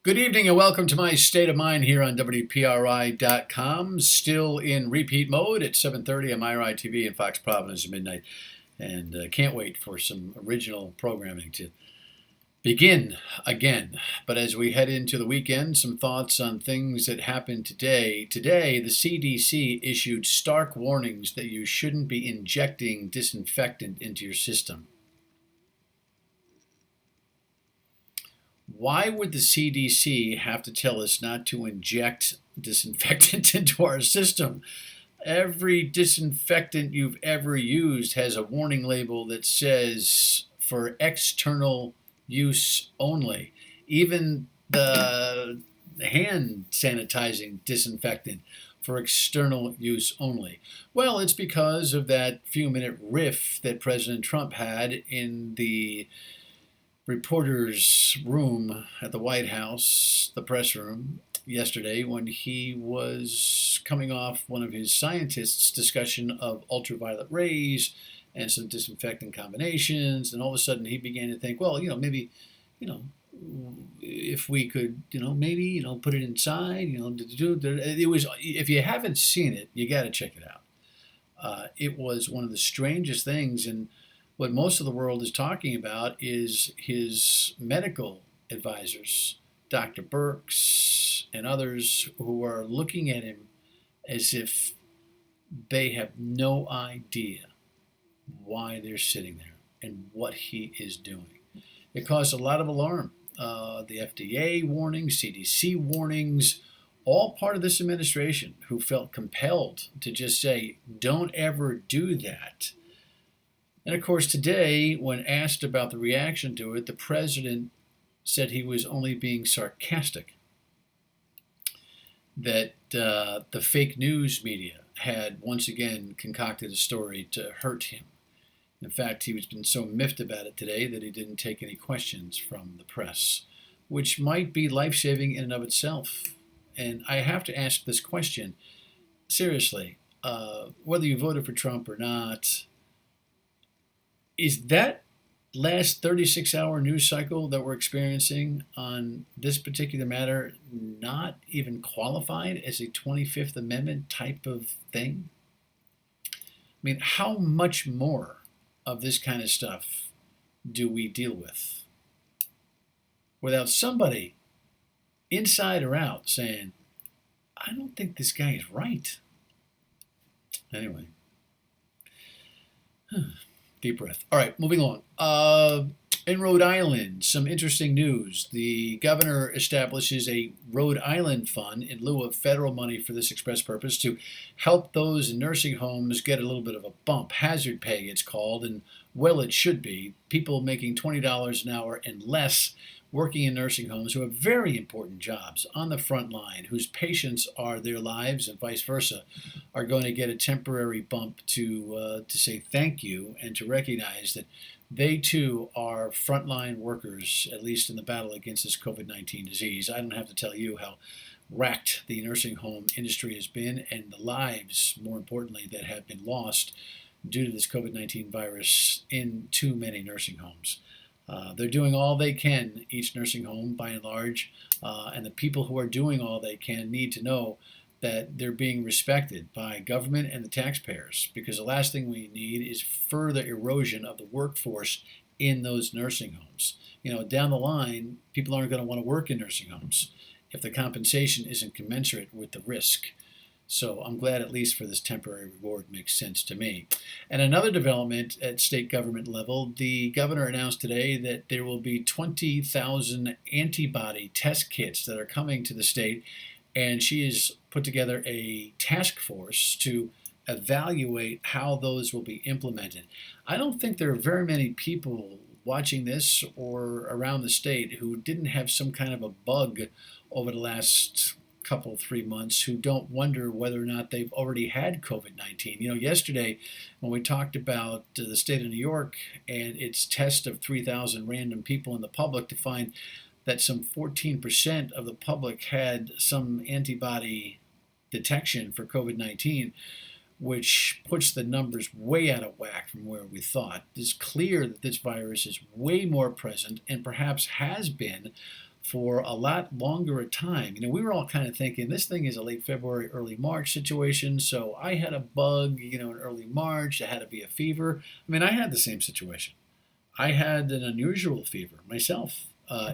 Good evening and welcome to my State of Mind here on WPRI.com. Still in repeat mode at 7:30 on MyRide TV and Fox Providence at midnight. And can't wait for some original programming to begin again. But as we head into the weekend, some thoughts on things that happened today. Today, the CDC issued stark warnings that you shouldn't be injecting disinfectant into your system. Why would the CDC have to tell us not to inject disinfectant into our system? Every disinfectant you've ever used has a warning label that says for external use only. Even the hand sanitizing disinfectant for external use only. Well, it's because of that few-minute riff that President Trump had in the reporter's room at the White House, the press room, yesterday when he was coming off one of his scientists' discussion of ultraviolet rays and some disinfectant combinations. And all of a sudden he began to think, well, maybe, you know, if we could, maybe, put it inside, it was, if you haven't seen it, you got to check it out. It was one of the strangest things. And what most of the world is talking about is his medical advisors, Dr. Birx and others, who are looking at him as if they have no idea why they're sitting there and what he is doing. It caused a lot of alarm. The FDA warnings, CDC warnings, all part of this administration who felt compelled to just say, don't ever do that. And of course, today, when asked about the reaction to it, the president said he was only being sarcastic, that the fake news media had once again concocted a story to hurt him. In fact, he was been so miffed about it today that he didn't take any questions from the press, which might be life-saving in and of itself. And I have to ask this question, seriously, whether you voted for Trump or not, is that last 36-hour news cycle that we're experiencing on this particular matter not even qualified as a 25th Amendment type of thing? I mean, how much more of this kind of stuff do we deal with without somebody inside or out saying, I don't think this guy is right? Anyway. Deep breath. All right, moving along. In Rhode Island, some interesting news. The governor establishes a Rhode Island fund in lieu of federal money for this express purpose to help those in nursing homes get a little bit of a bump. Hazard pay, it's called, and well, it should be. People making $20 an hour and less working in nursing homes who have very important jobs on the front line, whose patients are their lives and vice versa, are going to get a temporary bump to say thank you and to recognize that they too are frontline workers, at least in the battle against this COVID-19 disease. I don't have to tell you how wrecked the nursing home industry has been and the lives, more importantly, that have been lost due to this COVID-19 virus in too many nursing homes. They're doing all they can, each nursing home by and large, and the people who are doing all they can need to know that they're being respected by government and the taxpayers, because the last thing we need is further erosion of the workforce in those nursing homes. Down the line, people aren't going to want to work in nursing homes if the compensation isn't commensurate with the risk. So I'm glad at least for this temporary reward makes sense to me. And another development at state government level, the governor announced today that there will be 20,000 antibody test kits that are coming to the state, and she has put together a task force to evaluate how those will be implemented. I don't think there are very many people watching this or around the state who didn't have some kind of a bug over the last couple, 3 months who don't wonder whether or not they've already had COVID-19. Yesterday when we talked about the state of New York and its test of 3,000 random people in the public to find that some 14% of the public had some antibody detection for COVID-19, which puts the numbers way out of whack from where we thought. It's clear that this virus is way more present and perhaps has been for a lot longer a time. We were all kind of thinking this thing is a late February, early March situation. So I had a bug, in early March. It had to be a fever. I had the same situation. I had an unusual fever myself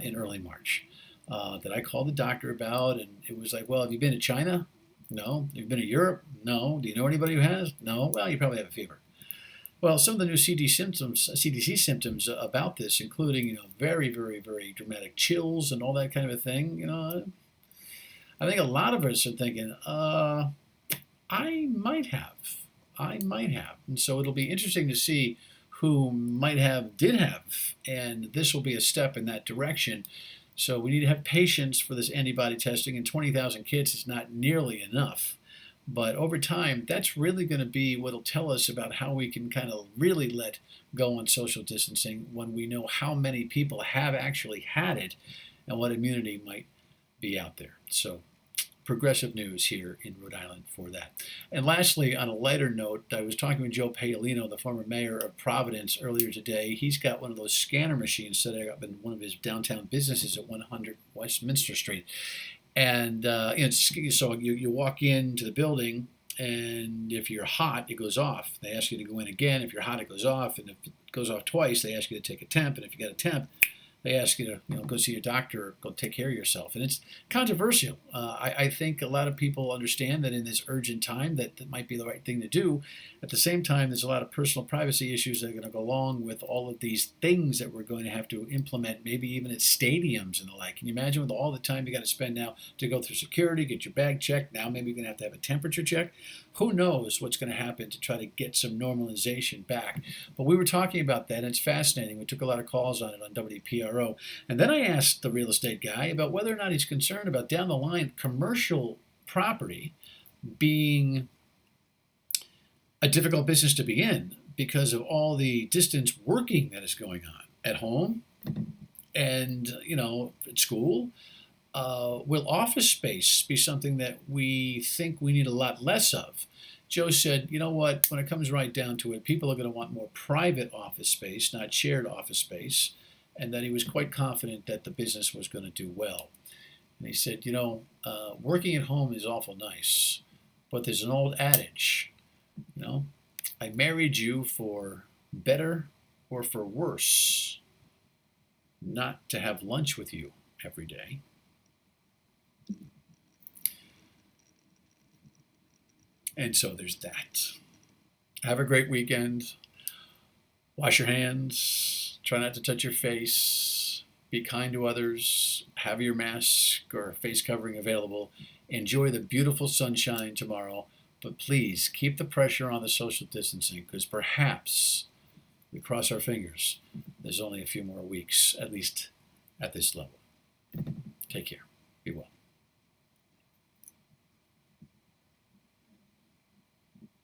in early March that I called the doctor about, and it was like, well, have you been to China? No. Have you been to Europe? No. Do you know anybody who has? No. Well, you probably have a fever. Well, some of the new CDC symptoms about this, including very, very, very dramatic chills and all that kind of a thing. I think a lot of us are thinking, I might have, and so it'll be interesting to see who did have, and this will be a step in that direction. So we need to have patience for this antibody testing, and 20,000 kids is not nearly enough. But over time, that's really going to be what will tell us about how we can kind of really let go on social distancing when we know how many people have actually had it and what immunity might be out there. So progressive news here in Rhode Island for that. And lastly, on a lighter note, I was talking with Joe Paolino, the former mayor of Providence, earlier today. He's got one of those scanner machines set up in one of his downtown businesses at 100 Westminster Street. And so you walk into the building, and if you're hot, it goes off. They ask you to go in again. If you're hot, it goes off. And if it goes off twice, they ask you to take a temp. And if you got a temp, they ask you to go see your doctor or go take care of yourself. And it's controversial. I think a lot of people understand that in this urgent time that might be the right thing to do. At the same time, there's a lot of personal privacy issues that are going to go along with all of these things that we're going to have to implement, maybe even at stadiums and the like. Can you imagine with all the time you got to spend now to go through security, get your bag checked? Now maybe you're going to have a temperature check. Who knows what's going to happen to try to get some normalization back. But we were talking about that, and it's fascinating. We took a lot of calls on it on WPRO. And then I asked the real estate guy about whether or not he's concerned about down the line commercial property being a difficult business to be in because of all the distance working that is going on at home and, at school. Will office space be something that we think we need a lot less of? Joe said, you know what, when it comes right down to it, people are going to want more private office space, not shared office space, and that he was quite confident that the business was going to do well. And he said, working at home is awful nice, but there's an old adage, I married you for better or for worse, not to have lunch with you every day. And so there's that. Have a great weekend. Wash your hands. Try not to touch your face. Be kind to others. Have your mask or face covering available. Enjoy the beautiful sunshine tomorrow. But please keep the pressure on the social distancing, because perhaps, we cross our fingers, there's only a few more weeks, at least at this level. Take care. Be well.